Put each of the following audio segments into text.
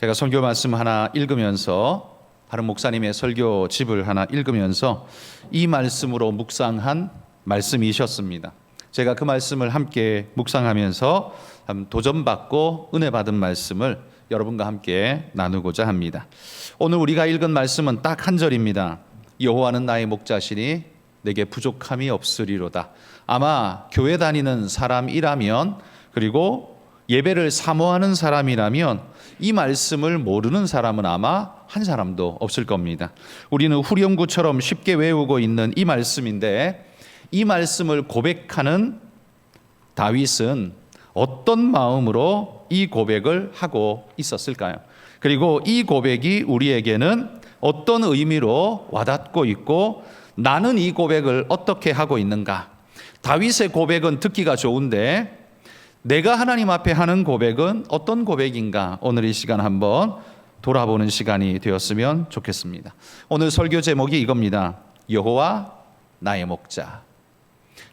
제가 설교 말씀 하나 읽으면서 다른 목사님의 설교집을 하나 읽으면서 이 말씀으로 묵상한 말씀이셨습니다. 제가 그 말씀을 함께 묵상하면서 도전받고 은혜 받은 말씀을 여러분과 함께 나누고자 합니다. 오늘 우리가 읽은 말씀은 딱 한 절입니다. 여호와는 나의 목자시니 내게 부족함이 없으리로다. 아마 교회 다니는 사람이라면, 그리고 예배를 사모하는 사람이라면 이 말씀을 모르는 사람은 아마 한 사람도 없을 겁니다. 우리는 후렴구처럼 쉽게 외우고 있는 이 말씀인데, 이 말씀을 고백하는 다윗은 어떤 마음으로 이 고백을 하고 있었을까요? 그리고 이 고백이 우리에게는 어떤 의미로 와닿고 있고, 나는 이 고백을 어떻게 하고 있는가? 다윗의 고백은 듣기가 좋은데 내가 하나님 앞에 하는 고백은 어떤 고백인가? 오늘 이 시간 한번 돌아보는 시간이 되었으면 좋겠습니다. 오늘 설교 제목이 이겁니다. 여호와 나의 목자.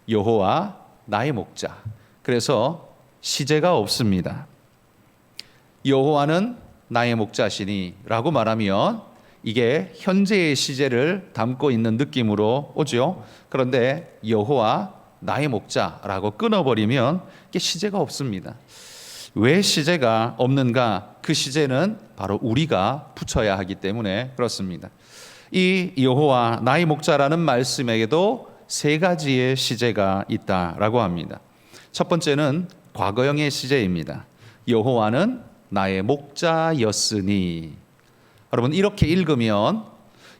여호와 나의 목자. 그래서 시제가 없습니다. 여호와는 나의 목자시니 라고 말하면 이게 현재의 시제를 담고 있는 느낌으로 오죠. 그런데 여호와 나의 목자라고 끊어버리면 이게 시제가 없습니다. 왜 시제가 없는가? 그 시제는 바로 우리가 붙여야 하기 때문에 그렇습니다. 이 여호와 나의 목자라는 말씀에게도 세 가지의 시제가 있다라고 합니다. 첫 번째는 과거형의 시제입니다. 여호와는 나의 목자였으니. 여러분, 이렇게 읽으면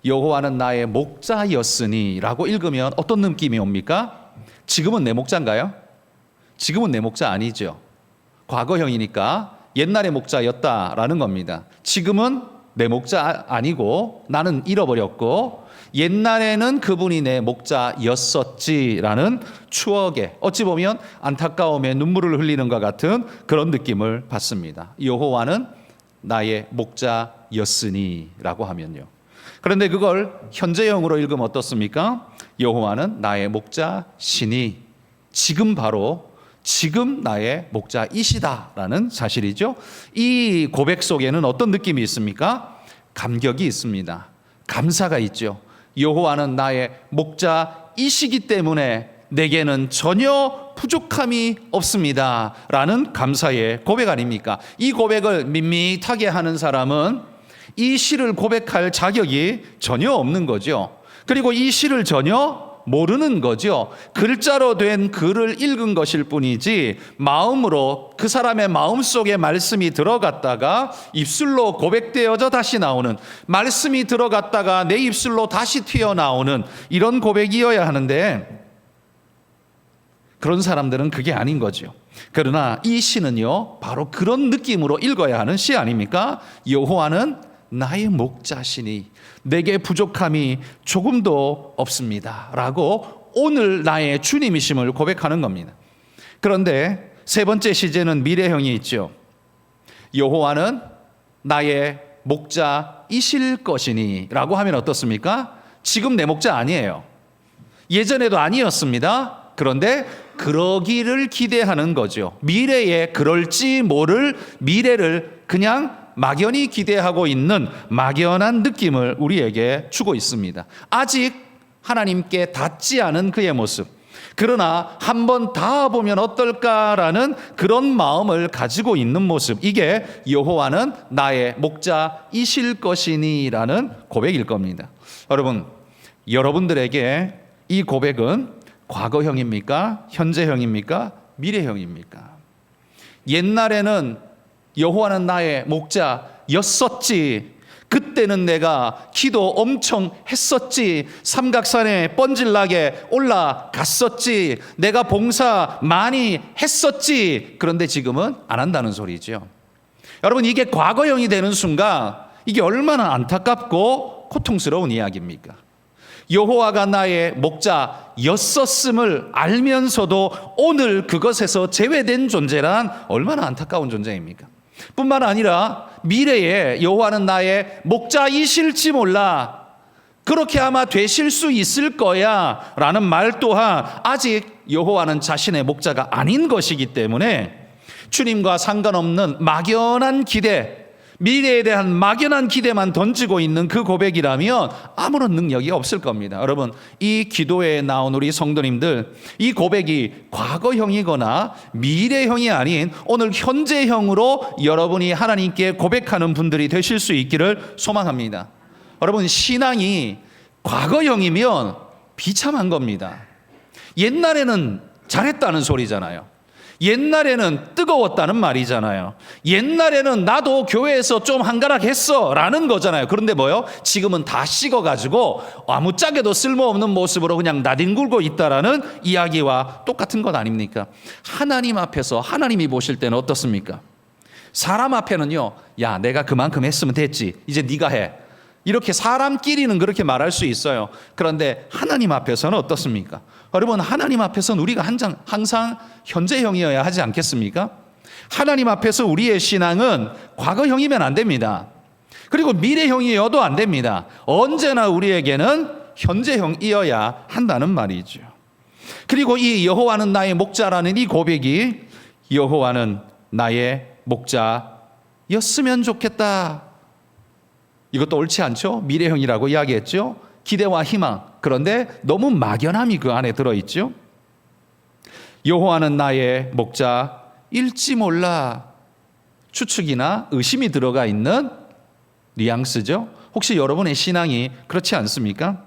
여호와는 나의 목자였으니 라고 읽으면 어떤 느낌이 옵니까? 지금은 내 목자인가요? 지금은 내 목자 아니죠. 과거형이니까 옛날의 목자였다라는 겁니다. 지금은 내 목자 아니고 나는 잃어버렸고, 옛날에는 그분이 내 목자였었지라는 추억에 어찌 보면 안타까움에 눈물을 흘리는 것 같은 그런 느낌을 받습니다. 여호와는 나의 목자였으니 라고 하면요. 그런데 그걸 현재형으로 읽으면 어떻습니까? 여호와는 나의 목자시니, 지금 바로 지금 나의 목자이시다라는 사실이죠. 이 고백 속에는 어떤 느낌이 있습니까? 감격이 있습니다. 감사가 있죠. 여호와는 나의 목자이시기 때문에 내게는 전혀 부족함이 없습니다 라는 감사의 고백 아닙니까? 이 고백을 밋밋하게 하는 사람은 이 시를 고백할 자격이 전혀 없는 거죠. 그리고 이 시를 전혀 모르는 거죠. 글자로 된 글을 읽은 것일 뿐이지 마음으로 그 사람의 마음속에 말씀이 들어갔다가 입술로 고백되어져 다시 나오는, 말씀이 들어갔다가 내 입술로 다시 튀어나오는 이런 고백이어야 하는데 그런 사람들은 그게 아닌 거죠. 그러나 이 시는요, 바로 그런 느낌으로 읽어야 하는 시 아닙니까? 여호와는 나의 목자시니 내게 부족함이 조금도 없습니다 라고 오늘 나의 주님이심을 고백하는 겁니다. 그런데 세 번째 시제는 미래형이 있죠. 여호와는 나의 목자이실 것이니 라고 하면 어떻습니까? 지금 내 목자 아니에요. 예전에도 아니었습니다. 그런데 그러기를 기대하는 거죠. 미래에 그럴지 모를 미래를 그냥 막연히 기대하고 있는 막연한 느낌을 우리에게 주고 있습니다. 아직 하나님께 닿지 않은 그의 모습, 그러나 한번 닿아보면 어떨까라는 그런 마음을 가지고 있는 모습, 이게 여호와는 나의 목자이실 것이니라는 고백일 겁니다. 여러분, 여러분들에게 이 고백은 과거형입니까? 현재형입니까? 미래형입니까? 옛날에는 여호와는 나의 목자였었지, 그때는 내가 기도 엄청 했었지, 삼각산에 뻔질나게 올라갔었지, 내가 봉사 많이 했었지. 그런데 지금은 안 한다는 소리죠. 여러분, 이게 과거형이 되는 순간 이게 얼마나 안타깝고 고통스러운 이야기입니까? 여호와가 나의 목자였었음을 알면서도 오늘 그것에서 제외된 존재란 얼마나 안타까운 존재입니까? 뿐만 아니라 미래에 여호와는 나의 목자이실지 몰라, 그렇게 아마 되실 수 있을 거야 라는 말 또한 아직 여호와는 자신의 목자가 아닌 것이기 때문에 주님과 상관없는 막연한 기대, 미래에 대한 막연한 기대만 던지고 있는 그 고백이라면 아무런 능력이 없을 겁니다. 여러분, 이 기도에 나온 우리 성도님들, 이 고백이 과거형이거나 미래형이 아닌 오늘 현재형으로 여러분이 하나님께 고백하는 분들이 되실 수 있기를 소망합니다. 여러분, 신앙이 과거형이면 비참한 겁니다. 옛날에는 잘했다는 소리잖아요. 옛날에는 뜨거웠다는 말이잖아요. 옛날에는 나도 교회에서 좀 한가락했어 라는 거잖아요. 그런데 뭐요? 지금은 다 식어가지고 아무짝에도 쓸모없는 모습으로 그냥 나뒹굴고 있다라는 이야기와 똑같은 것 아닙니까? 하나님 앞에서 하나님이 보실 때는 어떻습니까? 사람 앞에는요, 야, 내가 그만큼 했으면 됐지, 이제 네가 해, 이렇게 사람끼리는 그렇게 말할 수 있어요. 그런데 하나님 앞에서는 어떻습니까? 여러분, 하나님 앞에서는 우리가 항상 현재형이어야 하지 않겠습니까? 하나님 앞에서 우리의 신앙은 과거형이면 안 됩니다. 그리고 미래형이어도 안 됩니다. 언제나 우리에게는 현재형이어야 한다는 말이죠. 그리고 이 여호와는 나의 목자라는 이 고백이 여호와는 나의 목자였으면 좋겠다. 이것도 옳지 않죠? 미래형이라고 이야기했죠? 기대와 희망. 그런데 너무 막연함이 그 안에 들어있죠? 여호와는 나의 목자일지 몰라. 추측이나 의심이 들어가 있는 뉘앙스죠? 혹시 여러분의 신앙이 그렇지 않습니까?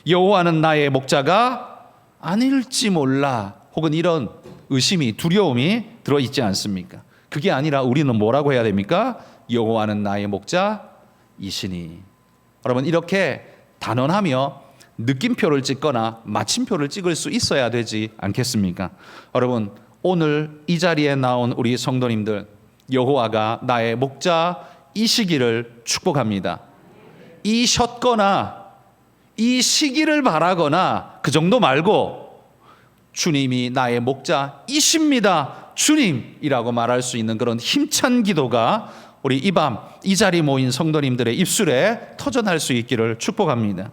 여호와는 나의 목자가 아닐지 몰라. 혹은 이런 의심이, 두려움이 들어있지 않습니까? 그게 아니라 우리는 뭐라고 해야 됩니까? 여호와는 나의 목자이시니. 여러분, 이렇게 단언하며 느낌표를 찍거나 마침표를 찍을 수 있어야 되지 않겠습니까? 여러분, 오늘 이 자리에 나온 우리 성도님들, 여호와가 나의 목자이시기를 축복합니다. 이셨거나 이 시기를 바라거나 그 정도 말고 주님이 나의 목자이십니다, 주님이라고 말할 수 있는 그런 힘찬 기도가 우리 이 밤 이 자리 모인 성도님들의 입술에 터져날 수 있기를 축복합니다.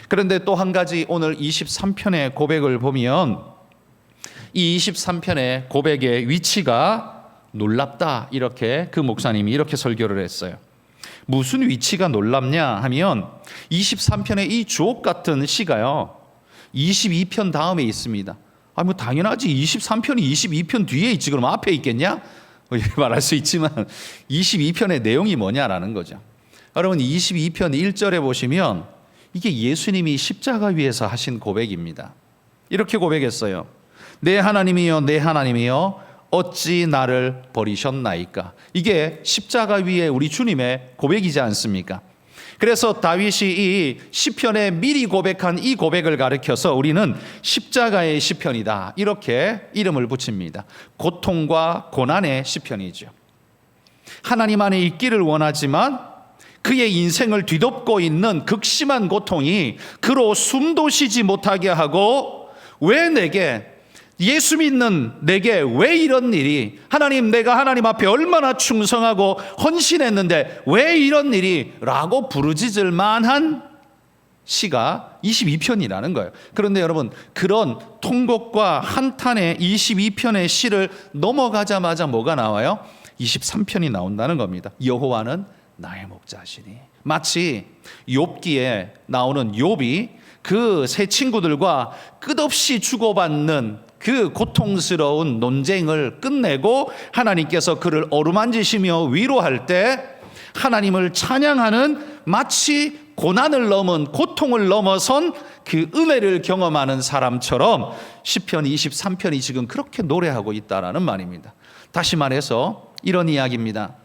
그런데 또 한 가지, 오늘 23편의 고백을 보면 이 23편의 고백의 위치가 놀랍다, 이렇게 그 목사님이 이렇게 설교를 했어요. 무슨 위치가 놀랍냐 하면 23편의 이 주옥 같은 시가요 22편 다음에 있습니다. 뭐 당연하지, 23편이 22편 뒤에 있지 그럼 앞에 있겠냐? 말할 수 있지만 22편의 내용이 뭐냐라는 거죠. 여러분, 22편 1절에 보시면 이게 예수님이 십자가 위에서 하신 고백입니다. 이렇게 고백했어요. 내 하나님이여, 내 하나님이여, 어찌 나를 버리셨나이까. 이게 십자가 위에 우리 주님의 고백이지 않습니까? 그래서 다윗이 이 시편에 미리 고백한 이 고백을 가리켜서 우리는 십자가의 시편이다, 이렇게 이름을 붙입니다. 고통과 고난의 시편이죠. 하나님 안에 있기를 원하지만 그의 인생을 뒤덮고 있는 극심한 고통이 그로 숨도 쉬지 못하게 하고, 왜 내게, 예수 믿는 내게 왜 이런 일이, 하나님, 내가 하나님 앞에 얼마나 충성하고 헌신했는데 왜 이런 일이? 라고 부르짖을 만한 시가 22편이라는 거예요. 그런데 여러분, 그런 통곡과 한탄의 22편의 시를 넘어가자마자 뭐가 나와요? 23편이 나온다는 겁니다. 여호와는 나의 목자시니. 마치 욥기에 나오는 욥이 그 세 친구들과 끝없이 주고받는 그 고통스러운 논쟁을 끝내고 하나님께서 그를 어루만지시며 위로할 때 하나님을 찬양하는, 마치 고난을 넘은, 고통을 넘어선 그 은혜를 경험하는 사람처럼 시편 23편이 지금 그렇게 노래하고 있다라는 말입니다. 다시 말해서 이런 이야기입니다.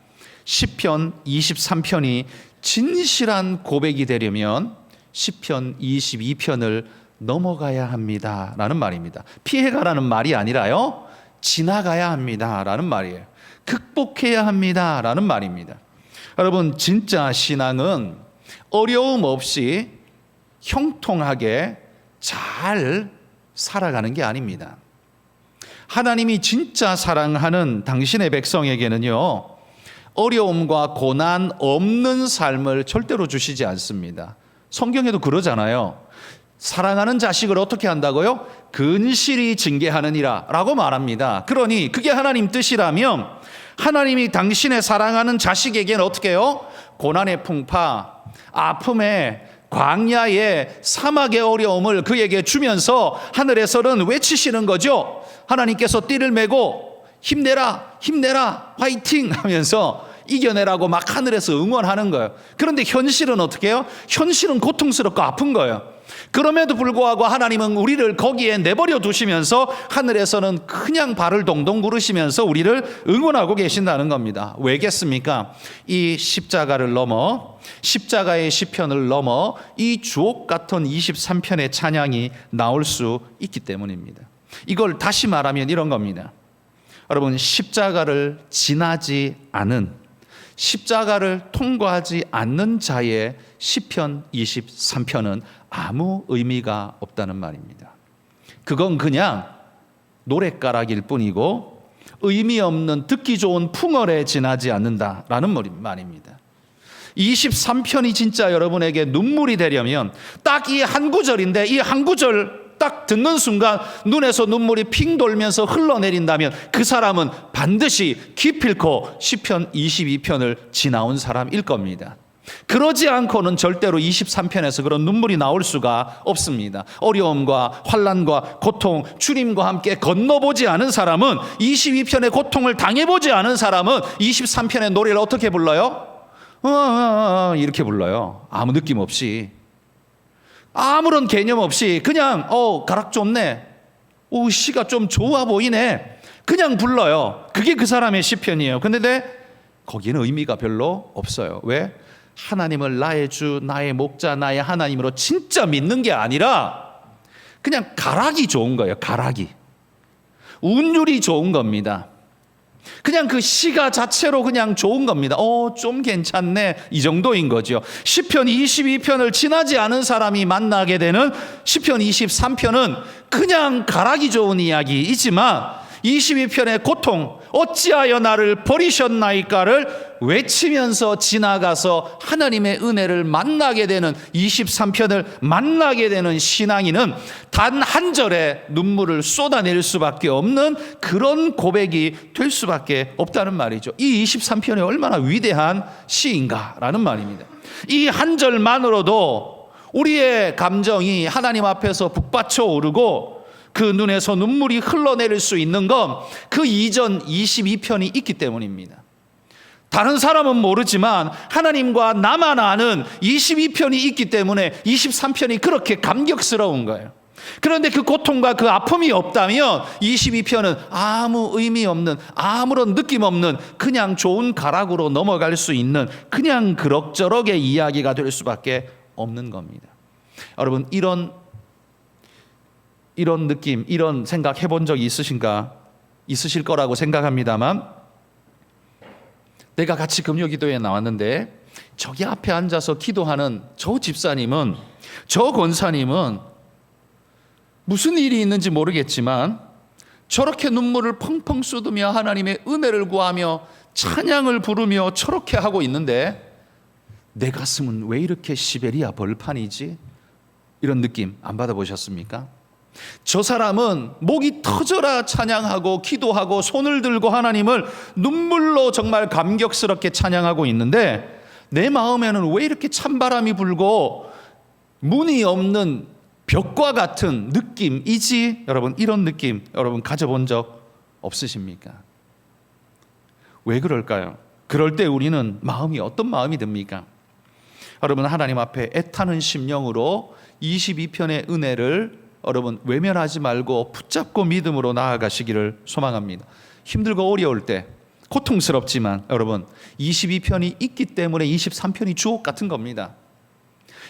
시편 23편이 진실한 고백이 되려면 시편 22편을 넘어가야 합니다 라는 말입니다. 피해가라는 말이 아니라요, 지나가야 합니다 라는 말이에요. 극복해야 합니다 라는 말입니다. 여러분, 진짜 신앙은 어려움 없이 형통하게 잘 살아가는 게 아닙니다. 하나님이 진짜 사랑하는 당신의 백성에게는요, 어려움과 고난 없는 삶을 절대로 주시지 않습니다. 성경에도 그러잖아요. 사랑하는 자식을 어떻게 한다고요? 근실히 징계하느니라 라고 말합니다. 그러니 그게 하나님 뜻이라면 하나님이 당신의 사랑하는 자식에게는 어떻게 해요? 고난의 풍파, 아픔에, 광야의 사막의 어려움을 그에게 주면서 하늘에서는 외치시는 거죠. 하나님께서 띠를 메고 힘내라, 힘내라, 화이팅 하면서 이겨내라고 막 하늘에서 응원하는 거예요. 그런데 현실은 어떻게 해요? 현실은 고통스럽고 아픈 거예요. 그럼에도 불구하고 하나님은 우리를 거기에 내버려 두시면서 하늘에서는 그냥 발을 동동 구르시면서 우리를 응원하고 계신다는 겁니다. 왜겠습니까? 이 십자가를 넘어, 십자가의 시편을 넘어 이 주옥 같은 23편의 찬양이 나올 수 있기 때문입니다. 이걸 다시 말하면 이런 겁니다. 여러분, 십자가를 지나지 않은, 십자가를 통과하지 않는 자의 시편 23편은 아무 의미가 없다는 말입니다. 그건 그냥 노랫가락일 뿐이고 의미 없는 듣기 좋은 풍월에 지나지 않는다라는 말입니다. 23편이 진짜 여러분에게 눈물이 되려면 딱 이 한 구절인데, 이 한 구절 딱 듣는 순간 눈에서 눈물이 핑 돌면서 흘러내린다면 그 사람은 반드시 기필코 시편 22편을 지나온 사람일 겁니다. 그러지 않고는 절대로 23편에서 그런 눈물이 나올 수가 없습니다. 어려움과 환난과 고통, 주님과 함께 건너보지 않은 사람은, 22편의 고통을 당해보지 않은 사람은 23편의 노래를 어떻게 불러요? 이렇게 불러요. 아무 느낌 없이, 아무런 개념 없이 그냥 가락 좋네, 시가 좀 좋아 보이네, 그냥 불러요. 그게 그 사람의 시편이에요. 근데 거기에는 의미가 별로 없어요. 왜? 하나님을 나의 주, 나의 목자, 나의 하나님으로 진짜 믿는 게 아니라 그냥 가락이 좋은 거예요. 가락이, 운율이 좋은 겁니다. 그냥 그 시가 자체로 그냥 좋은 겁니다. 좀 괜찮네, 이 정도인 거죠. 시편 22편을 지나지 않은 사람이 만나게 되는 시편 23편은 그냥 가락이 좋은 이야기이지만 22편의 고통, 어찌하여 나를 버리셨나이까를 외치면서 지나가서 하나님의 은혜를 만나게 되는 23편을 만나게 되는 신앙인은 단 한 절에 눈물을 쏟아낼 수밖에 없는 그런 고백이 될 수밖에 없다는 말이죠. 이 23편이 얼마나 위대한 시인가라는 말입니다. 이 한 절만으로도 우리의 감정이 하나님 앞에서 북받쳐 오르고 그 눈에서 눈물이 흘러내릴 수 있는 건 그 이전 22편이 있기 때문입니다. 다른 사람은 모르지만 하나님과 나만 아는 22편이 있기 때문에 23편이 그렇게 감격스러운 거예요. 그런데 그 고통과 그 아픔이 없다면 22편은 아무 의미 없는, 아무런 느낌 없는 그냥 좋은 가락으로 넘어갈 수 있는 그냥 그럭저럭의 이야기가 될 수밖에 없는 겁니다. 여러분, 이런 느낌, 이런 생각 해본 적이 있으실 거라고 생각합니다만, 내가 같이 금요기도에 나왔는데 저기 앞에 앉아서 기도하는 저 집사님은, 저 권사님은 무슨 일이 있는지 모르겠지만 저렇게 눈물을 펑펑 쏟으며 하나님의 은혜를 구하며 찬양을 부르며 저렇게 하고 있는데 내 가슴은 왜 이렇게 시베리아 벌판이지? 이런 느낌 안 받아보셨습니까? 저 사람은 목이 터져라 찬양하고 기도하고 손을 들고 하나님을 눈물로 정말 감격스럽게 찬양하고 있는데 내 마음에는 왜 이렇게 찬바람이 불고 문이 없는 벽과 같은 느낌이지? 여러분, 이런 느낌 여러분 가져본 적 없으십니까? 왜 그럴까요? 그럴 때 우리는 마음이 어떤 마음이 듭니까? 여러분, 하나님 앞에 애타는 심령으로 22편의 은혜를 여러분 외면하지 말고 붙잡고 믿음으로 나아가시기를 소망합니다. 힘들고 어려울 때, 고통스럽지만 여러분 22편이 있기 때문에 23편이 주옥 같은 겁니다.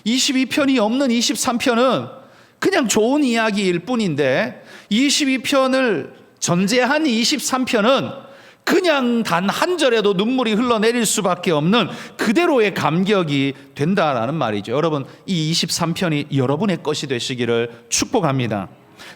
22편이 없는 23편은 그냥 좋은 이야기일 뿐인데 22편을 전제한 23편은 그냥 단 한 절에도 눈물이 흘러내릴 수밖에 없는 그대로의 감격이 된다라는 말이죠. 여러분, 이 23편이 여러분의 것이 되시기를 축복합니다.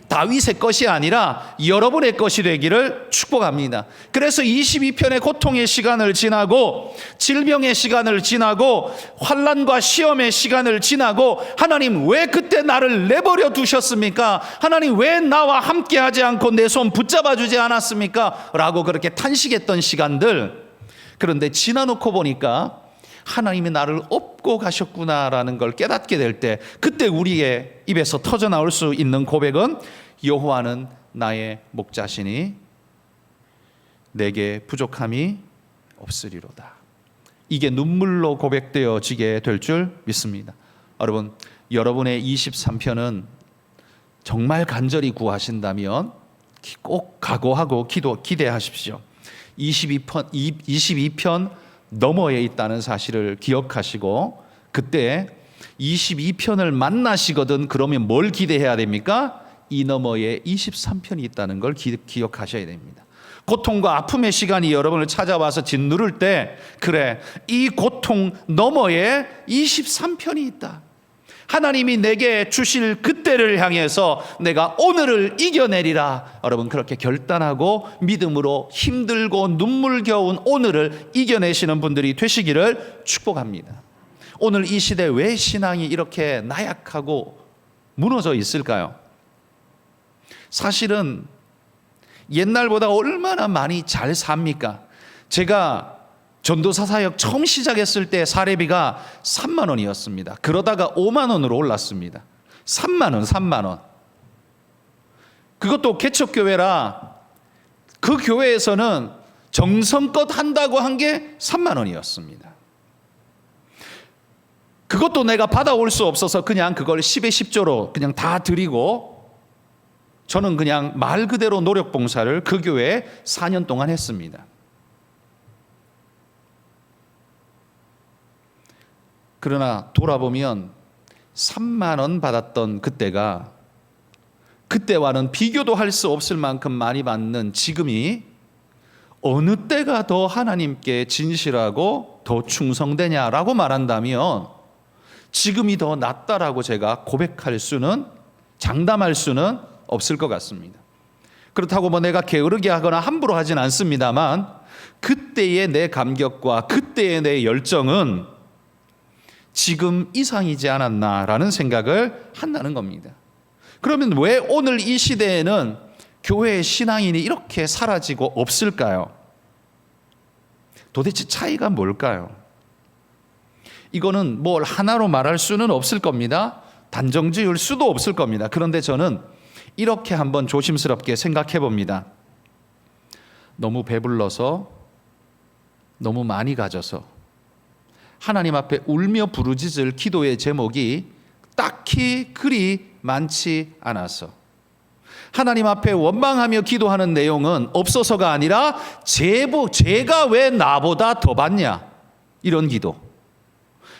다윗의 것이 아니라 여러분의 것이 되기를 축복합니다. 그래서 22편의 고통의 시간을 지나고 질병의 시간을 지나고 환난과 시험의 시간을 지나고 하나님 왜 그때 나를 내버려 두셨습니까? 하나님 왜 나와 함께하지 않고 내 손 붙잡아 주지 않았습니까? 라고 그렇게 탄식했던 시간들, 그런데 지나놓고 보니까 하나님이 나를 업고 가셨구나라는 걸 깨닫게 될 때, 그때 우리의 입에서 터져나올 수 있는 고백은 여호와는 나의 목자시니 내게 부족함이 없으리로다. 이게 눈물로 고백되어지게 될 줄 믿습니다. 여러분, 여러분의 23편은 정말 간절히 구하신다면 꼭 각오하고 기대하십시오. 22편 너머에 있다는 사실을 기억하시고, 그때 22편을 만나시거든 그러면 뭘 기대해야 됩니까? 이 너머에 23편이 있다는 걸 기억하셔야 됩니다. 고통과 아픔의 시간이 여러분을 찾아와서 짓누를 때, 그래, 이 고통 너머에 23편이 있다. 하나님이 내게 주실 그때를 향해서 내가 오늘을 이겨내리라. 여러분, 그렇게 결단하고 믿음으로 힘들고 눈물겨운 오늘을 이겨내시는 분들이 되시기를 축복합니다. 오늘 이 시대 왜 신앙이 이렇게 나약하고 무너져 있을까요? 사실은 옛날보다 얼마나 많이 잘 삽니까? 제가 전도사 사역 처음 시작했을 때 사례비가 3만 원이었습니다. 그러다가 5만 원으로 올랐습니다. 3만 원. 그것도 개척교회라 그 교회에서는 정성껏 한다고 한 게 3만 원이었습니다. 그것도 내가 받아올 수 없어서 그냥 그걸 10의 10조로 그냥 다 드리고, 저는 그냥 말 그대로 노력봉사를 그 교회에 4년 동안 했습니다. 그러나 돌아보면 3만 원 받았던 그때가 그때와는 비교도 할 수 없을 만큼 많이 받는 지금이 어느 때가 더 하나님께 진실하고 더 충성되냐라고 말한다면 지금이 더 낫다라고 제가 고백할 수는, 장담할 수는 없을 것 같습니다. 그렇다고 뭐 내가 게으르게 하거나 함부로 하진 않습니다만 그때의 내 감격과 그때의 내 열정은 지금 이상이지 않았나라는 생각을 한다는 겁니다. 그러면 왜 오늘 이 시대에는 교회의 신앙인이 이렇게 사라지고 없을까요? 도대체 차이가 뭘까요? 이거는 뭘 하나로 말할 수는 없을 겁니다. 단정 지을 수도 없을 겁니다. 그런데 저는 이렇게 한번 조심스럽게 생각해 봅니다. 너무 배불러서, 너무 많이 가져서 하나님 앞에 울며 부르짖을 기도의 제목이 딱히 그리 많지 않아서, 하나님 앞에 원망하며 기도하는 내용은 없어서가 아니라 제가 왜 나보다 더 받냐, 이런 기도.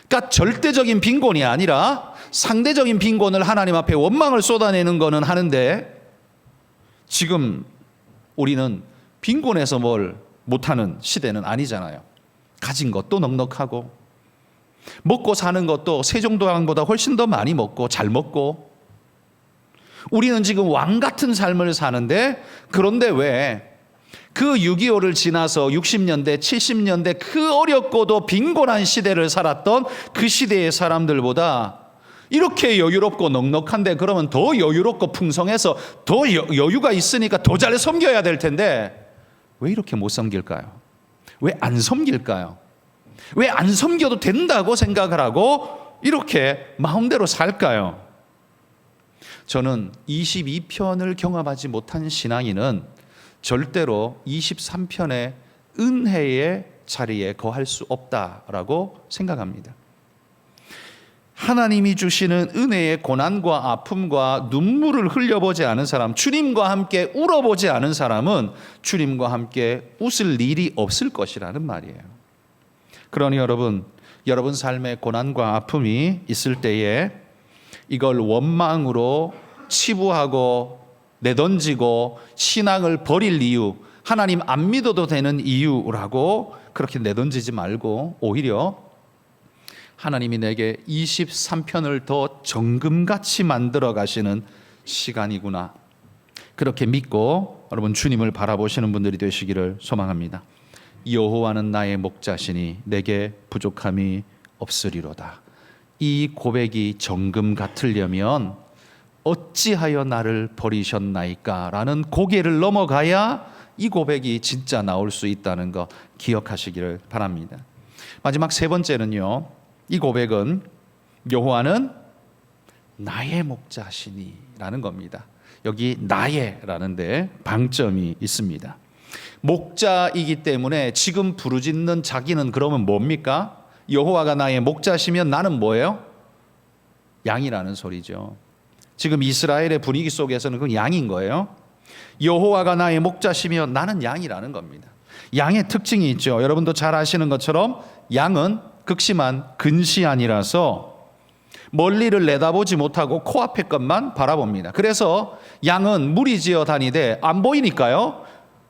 그러니까 절대적인 빈곤이 아니라 상대적인 빈곤을 하나님 앞에 원망을 쏟아내는 거는 하는데, 지금 우리는 빈곤에서 뭘 못하는 시대는 아니잖아요. 가진 것도 넉넉하고 먹고 사는 것도 세종도왕보다 훨씬 더 많이 먹고 잘 먹고, 우리는 지금 왕 같은 삶을 사는데, 그런데 왜 그 6.25를 지나서 60년대, 70년대 그 어렵고도 빈곤한 시대를 살았던 그 시대의 사람들보다 이렇게 여유롭고 넉넉한데, 그러면 더 여유롭고 풍성해서 더 여유가 있으니까 더 잘 섬겨야 될 텐데 왜 이렇게 못 섬길까요? 왜 안 섬길까요? 왜 안 섬겨도 된다고 생각을 하고 이렇게 마음대로 살까요? 저는 22편을 경험하지 못한 신앙인은 절대로 23편의 은혜의 자리에 거할 수 없다라고 생각합니다. 하나님이 주시는 은혜의 고난과 아픔과 눈물을 흘려보지 않은 사람, 주님과 함께 울어보지 않은 사람은 주님과 함께 웃을 일이 없을 것이라는 말이에요. 그러니 여러분 삶에 고난과 아픔이 있을 때에 이걸 원망으로 치부하고 내던지고 신앙을 버릴 이유, 하나님 안 믿어도 되는 이유라고 그렇게 내던지지 말고, 오히려 하나님이 내게 23편을 더 정금같이 만들어 가시는 시간이구나, 그렇게 믿고 여러분 주님을 바라보시는 분들이 되시기를 소망합니다. 여호와는 나의 목자시니 내게 부족함이 없으리로다. 이 고백이 정금 같으려면 어찌하여 나를 버리셨나이까 라는 고개를 넘어가야 이 고백이 진짜 나올 수 있다는 거 기억하시기를 바랍니다. 마지막 세 번째는요, 이 고백은 여호와는 나의 목자시니 라는 겁니다. 여기 나의 라는데 방점이 있습니다. 목자이기 때문에 지금 부르짖는 자기는 그러면 뭡니까? 여호와가 나의 목자시면 나는 뭐예요? 양이라는 소리죠. 지금 이스라엘의 분위기 속에서는 그 양인 거예요. 여호와가 나의 목자시면 나는 양이라는 겁니다. 양의 특징이 있죠. 여러분도 잘 아시는 것처럼 양은 극심한 근시안이라서 멀리를 내다보지 못하고 코앞의 것만 바라봅니다. 그래서 양은 무리지어 다니되 안 보이니까요.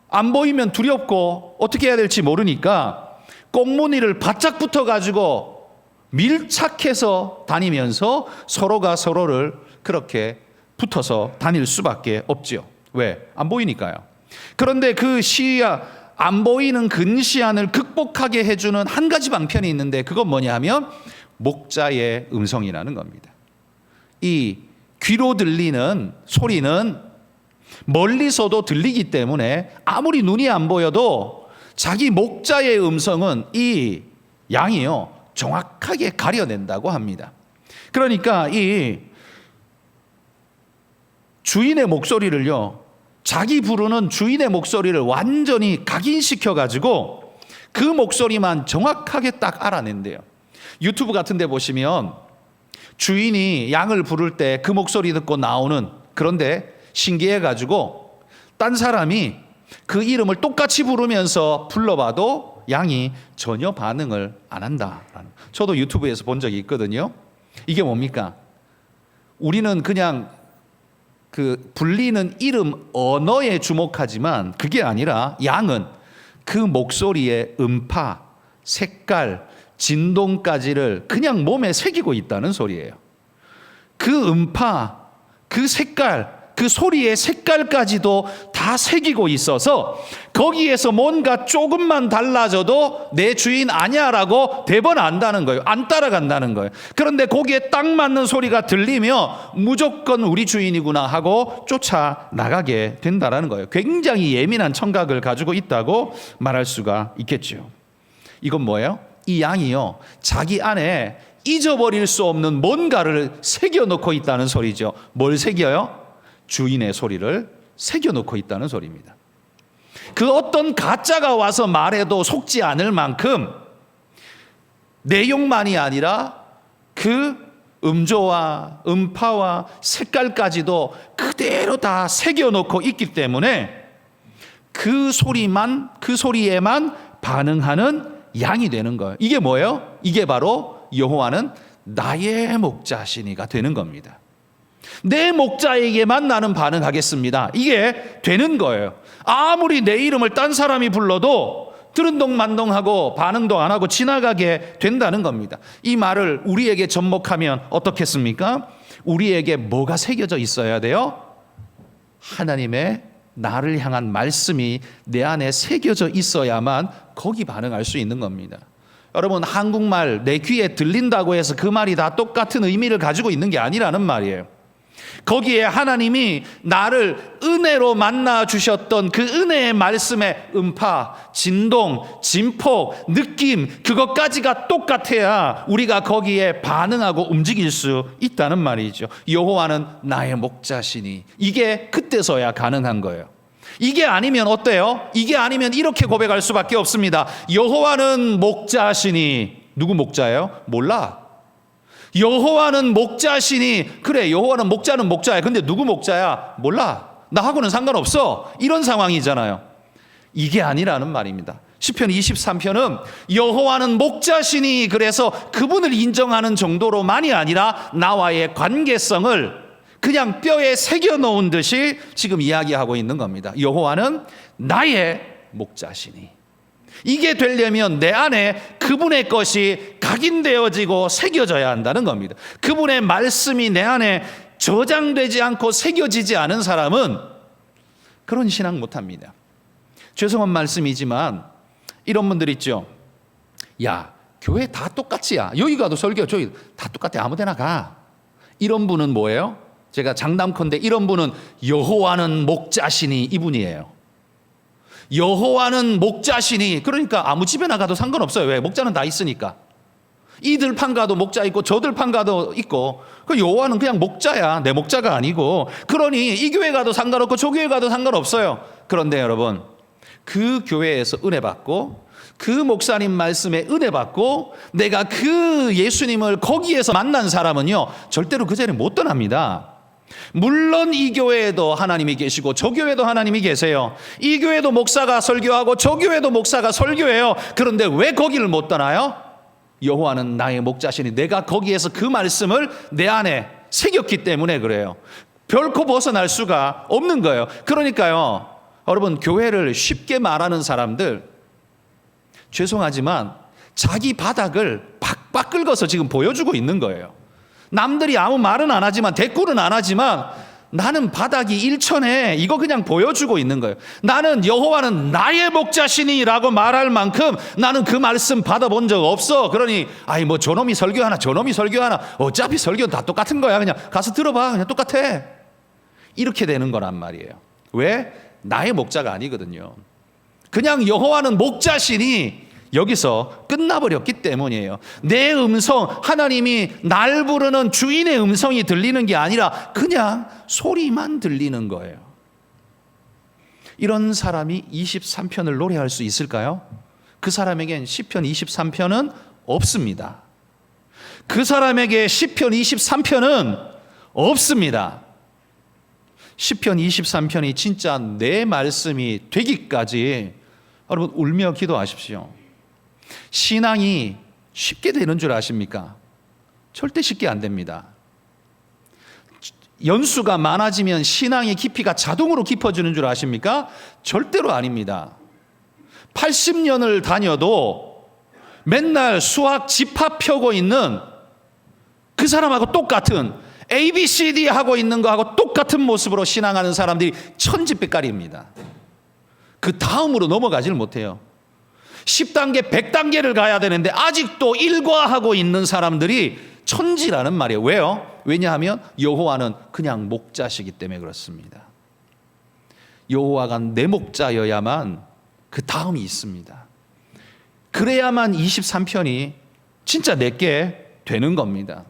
안 보이면 두렵고 어떻게 해야 될지 모르니까 꽁무니를 바짝 붙어가지고 밀착해서 다니면서 서로가 서로를 그렇게 붙어서 다닐 수밖에 없죠. 왜? 안 보이니까요. 그런데 그 시야, 안 보이는 근시안을 극복하게 해주는 한 가지 방편이 있는데 그건 뭐냐 하면 목자의 음성이라는 겁니다. 이 귀로 들리는 소리는 멀리서도 들리기 때문에 아무리 눈이 안 보여도 자기 목자의 음성은 이 양이요 정확하게 가려낸다고 합니다. 그러니까 이 주인의 목소리를요, 자기 부르는 주인의 목소리를 완전히 각인시켜 가지고 그 목소리만 정확하게 딱 알아낸대요. 유튜브 같은 데 보시면 주인이 양을 부를 때 그 목소리 듣고 나오는, 그런데 신기해 가지고 딴 사람이 그 이름을 똑같이 부르면서 불러봐도 양이 전혀 반응을 안 한다. 저도 유튜브에서 본 적이 있거든요. 이게 뭡니까? 우리는 그냥 그 불리는 이름 언어에 주목하지만 그게 아니라 양은 그 목소리의 음파, 색깔, 진동까지를 그냥 몸에 새기고 있다는 소리예요. 그 음파, 그 색깔, 그 소리의 색깔까지도 다 새기고 있어서 거기에서 뭔가 조금만 달라져도 내 주인 아니야라고 대번 안다는 거예요. 안 따라간다는 거예요. 그런데 거기에 딱 맞는 소리가 들리며 무조건 우리 주인이구나 하고 쫓아나가게 된다는 거예요. 굉장히 예민한 청각을 가지고 있다고 말할 수가 있겠죠. 이건 뭐예요? 이 양이요, 자기 안에 잊어버릴 수 없는 뭔가를 새겨놓고 있다는 소리죠. 뭘 새겨요? 주인의 소리를 새겨놓고 있다는 소리입니다. 그 어떤 가짜가 와서 말해도 속지 않을 만큼 내용만이 아니라 그 음조와 음파와 색깔까지도 그대로 다 새겨놓고 있기 때문에 그 소리에만 반응하는 양이 되는 거예요. 이게 뭐예요? 이게 바로 여호와는 나의 목자시니가 되는 겁니다. 내 목자에게만 나는 반응하겠습니다. 이게 되는 거예요. 아무리 내 이름을 딴 사람이 불러도 들은동만동하고 반응도 안 하고 지나가게 된다는 겁니다. 이 말을 우리에게 접목하면 어떻겠습니까? 우리에게 뭐가 새겨져 있어야 돼요? 하나님의 나를 향한 말씀이 내 안에 새겨져 있어야만 거기 반응할 수 있는 겁니다. 여러분, 한국말 내 귀에 들린다고 해서 그 말이 다 똑같은 의미를 가지고 있는 게 아니라는 말이에요. 거기에 하나님이 나를 은혜로 만나 주셨던 그 은혜의 말씀의 음파, 진동, 진폭, 느낌, 그것까지가 똑같아야 우리가 거기에 반응하고 움직일 수 있다는 말이죠. 여호와는 나의 목자시니, 이게 그때서야 가능한 거예요. 이게 아니면 어때요? 이게 아니면 이렇게 고백할 수밖에 없습니다. 여호와는 목자시니. 누구 목자예요? 몰라. 여호와는 목자시니. 그래, 여호와는 목자는 목자야. 근데 누구 목자야? 몰라. 나하고는 상관없어. 이런 상황이잖아요. 이게 아니라는 말입니다. 시편 23편은 여호와는 목자시니, 그래서 그분을 인정하는 정도로만이 아니라 나와의 관계성을 그냥 뼈에 새겨놓은 듯이 지금 이야기하고 있는 겁니다. 여호와는 나의 목자시니. 이게 되려면 내 안에 그분의 것이 각인되어지고 새겨져야 한다는 겁니다. 그분의 말씀이 내 안에 저장되지 않고 새겨지지 않은 사람은 그런 신앙 못합니다. 죄송한 말씀이지만 이런 분들 있죠. 야, 교회 다 똑같이야. 여기 가도 설교, 저기 다 똑같아. 아무 데나 가. 이런 분은 뭐예요? 제가 장담컨대 이런 분은 여호와는 목자시니 이분이에요. 여호와는 목자시니, 그러니까 아무 집에 나가도 상관없어요. 왜? 목자는 다 있으니까. 이들 판 가도 목자 있고 저들 판 가도 있고, 그 여호와는 그냥 목자야. 내 목자가 아니고. 그러니 이 교회 가도 상관없고 저 교회 가도 상관없어요. 그런데 여러분, 그 교회에서 은혜 받고 그 목사님 말씀에 은혜 받고 내가 그 예수님을 거기에서 만난 사람은요, 절대로 그 자리에 못 떠납니다. 물론 이 교회에도 하나님이 계시고 저 교회도 하나님이 계세요. 이 교회도 목사가 설교하고 저 교회도 목사가 설교해요. 그런데 왜 거기를 못 떠나요? 여호와는 나의 목자시니, 내가 거기에서 그 말씀을 내 안에 새겼기 때문에 그래요. 결코 벗어날 수가 없는 거예요. 그러니까요, 여러분, 교회를 쉽게 말하는 사람들, 죄송하지만 자기 바닥을 박박 긁어서 지금 보여주고 있는 거예요. 남들이 아무 말은 안 하지만, 대꾸는 안 하지만 나는 바닥이 일천해, 이거 그냥 보여주고 있는 거예요. 나는 여호와는 나의 목자시니라고 말할 만큼 나는 그 말씀 받아본 적 없어. 그러니 아이 뭐 저놈이 설교하나 저놈이 설교하나 어차피 설교는 다 똑같은 거야. 그냥 가서 들어봐. 그냥 똑같아. 이렇게 되는 거란 말이에요. 왜? 나의 목자가 아니거든요. 그냥 여호와는 목자시니 여기서 끝나버렸기 때문이에요. 내 음성, 하나님이 날 부르는 주인의 음성이 들리는 게 아니라 그냥 소리만 들리는 거예요. 이런 사람이 23편을 노래할 수 있을까요? 그 사람에겐 시편 23편은 없습니다. 그 사람에게 시편 23편은 없습니다. 시편 23편이 진짜 내 말씀이 되기까지 여러분 울며 기도하십시오. 신앙이 쉽게 되는 줄 아십니까? 절대 쉽게 안 됩니다. 연수가 많아지면 신앙의 깊이가 자동으로 깊어지는 줄 아십니까? 절대로 아닙니다. 80년을 다녀도 맨날 수학 집합 펴고 있는 그 사람하고 똑같은, ABCD 하고 있는 거하고 똑같은 모습으로 신앙하는 사람들이 천지백갈입니다. 그 다음으로 넘어가지를 못해요. 10단계, 100단계를 가야 되는데 아직도 일과하고 있는 사람들이 천지라는 말이에요. 왜요? 왜냐하면 여호와는 그냥 목자시기 때문에 그렇습니다. 여호와가 내 목자여야만 그 다음이 있습니다. 그래야만 23편이 진짜 내게 되는 겁니다.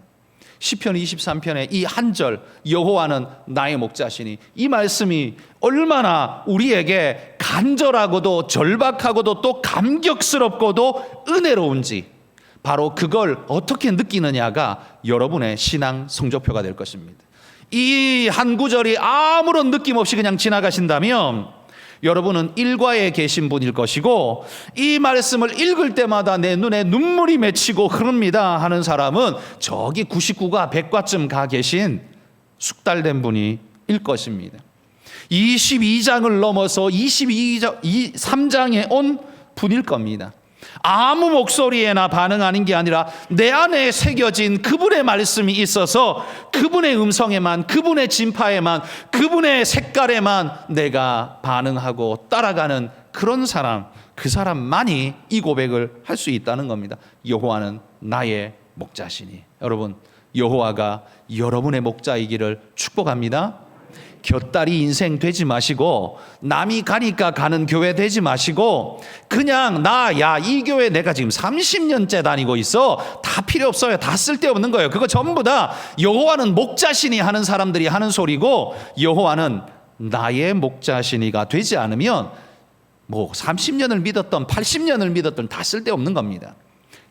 시편 23편의 이 한 절, 여호와는 나의 목자시니, 이 말씀이 얼마나 우리에게 간절하고도 절박하고도 또 감격스럽고도 은혜로운지, 바로 그걸 어떻게 느끼느냐가 여러분의 신앙 성적표가 될 것입니다. 이 한 구절이 아무런 느낌 없이 그냥 지나가신다면 여러분은 일과에 계신 분일 것이고, 이 말씀을 읽을 때마다 내 눈에 눈물이 맺히고 흐릅니다 하는 사람은 저기 99가 100과쯤 가 계신 숙달된 분이 일 것입니다. 22장을 넘어서 23장에 온 분일 겁니다. 아무 목소리에나 반응하는 게 아니라 내 안에 새겨진 그분의 말씀이 있어서 그분의 음성에만, 그분의 진파에만, 그분의 색깔에만 내가 반응하고 따라가는 그런 사람, 그 사람만이 이 고백을 할 수 있다는 겁니다. 여호와는 나의 목자시니. 여러분, 여호와가 여러분의 목자이기를 축복합니다. 곁다리 인생 되지 마시고, 남이 가니까 가는 교회 되지 마시고, 그냥 이 교회 내가 지금 30년째 다니고 있어, 다 필요 없어요, 다 쓸데없는 거예요. 그거 전부 다 여호와는 목자시니 하는 사람들이 하는 소리고, 여호와는 나의 목자시니가 되지 않으면 뭐 30년을 믿었던 80년을 믿었던 다 쓸데없는 겁니다.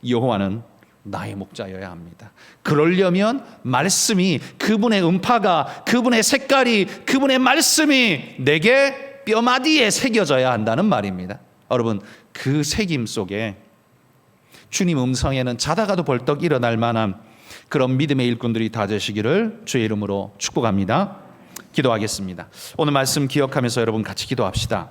여호와는 나의 목자여야 합니다. 그러려면 말씀이, 그분의 음파가, 그분의 색깔이, 그분의 말씀이 내게 뼈마디에 새겨져야 한다는 말입니다. 여러분, 그 새김 속에 주님 음성에는 자다가도 벌떡 일어날 만한 그런 믿음의 일꾼들이 다 되시기를 주의 이름으로 축복합니다. 기도하겠습니다. 오늘 말씀 기억하면서 여러분 같이 기도합시다.